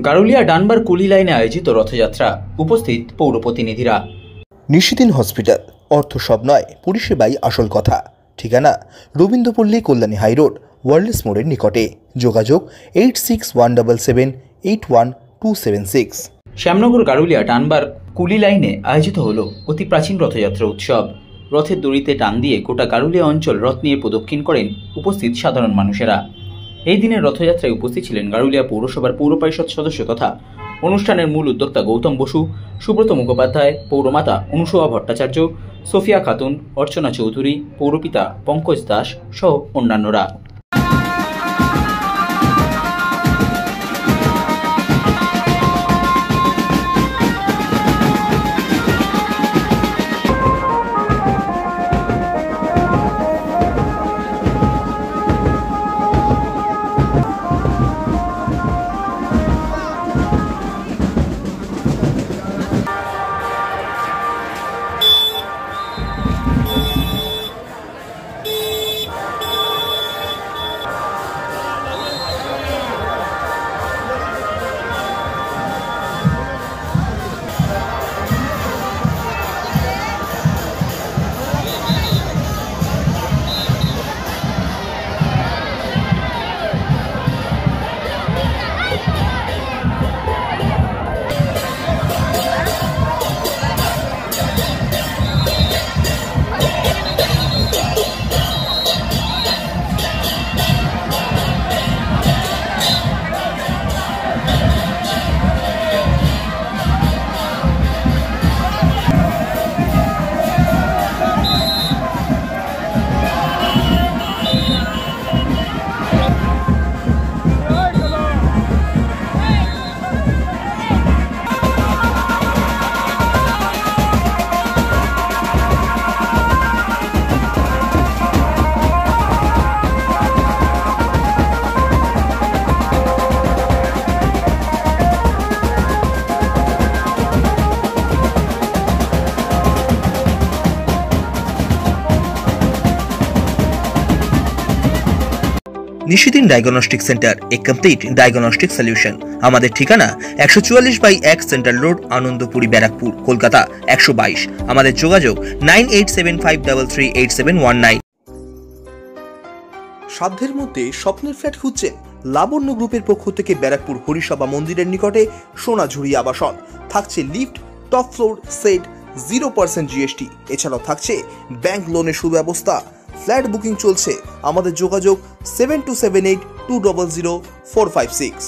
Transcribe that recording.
গারুলিয়া ডানবার কুলি লাইনে আয়োজিত রথযাত্রা, উপস্থিত পৌর প্রতিনিধিরা। নিশিদিন হসপিটাল, অর্থ সব নয়, পরিষেবাই আসল কথা। ঠিকানা রবীন্দ্রপল্লী, কল্যাণী হাইরোড, ওয়ার্ল্ডস মোড়ের নিকটে। যোগাযোগ 8617781276। শ্যামনগর গারুলিয়া ডানবার কুলি লাইনে আয়োজিত হল অতি প্রাচীন রথযাত্রা উৎসব। রথের দড়িতে টান দিয়ে গোটা গারুলিয়া অঞ্চল রথ নিয়ে প্রদক্ষিণ করেন উপস্থিত সাধারণ মানুষেরা। এই দিনের রথযাত্রায় উপস্থিত ছিলেন গারুলিয়া পৌরসভার পৌর পরিষদ সদস্য তথা অনুষ্ঠানের মূল উদ্যোক্তা গৌতম বসু, সুব্রত মুখোপাধ্যায়, পৌরমাতা অনুসুয়া ভট্টাচার্য, সোফিয়া খাতুন, অর্চনা চৌধুরী, পৌরপিতা পঙ্কজ দাস সহ অন্যান্যরা। নিশিদিন ডায়াগনস্টিক সেন্টার, এ কমপ্লিট ডায়াগনস্টিক সলিউশন। আমাদের ঠিকানা 144/1 সেন্ট্রাল রোড, আনন্দপুরি, ব্যারাকপুর, কলকাতা 122। আমাদের যোগাযোগ 9875338719। সাধ্যের মধ্যে স্বপ্নের ফ্ল্যাট খুঁজছেন? লাবণ্য গ্রুপের পক্ষ থেকে ব্যারাকপুর হরিসভা মন্দিরের নিকটে সোনাঝুরি আবাসন। থাকছে lift, top floor, set, 0% GST। এছাড়াও থাকছে ব্যাংক লোনের সুব্যবস্থা। ফ্ল্যাট বুকিং চলছে। আমাদের যোগাযোগ 7278200456।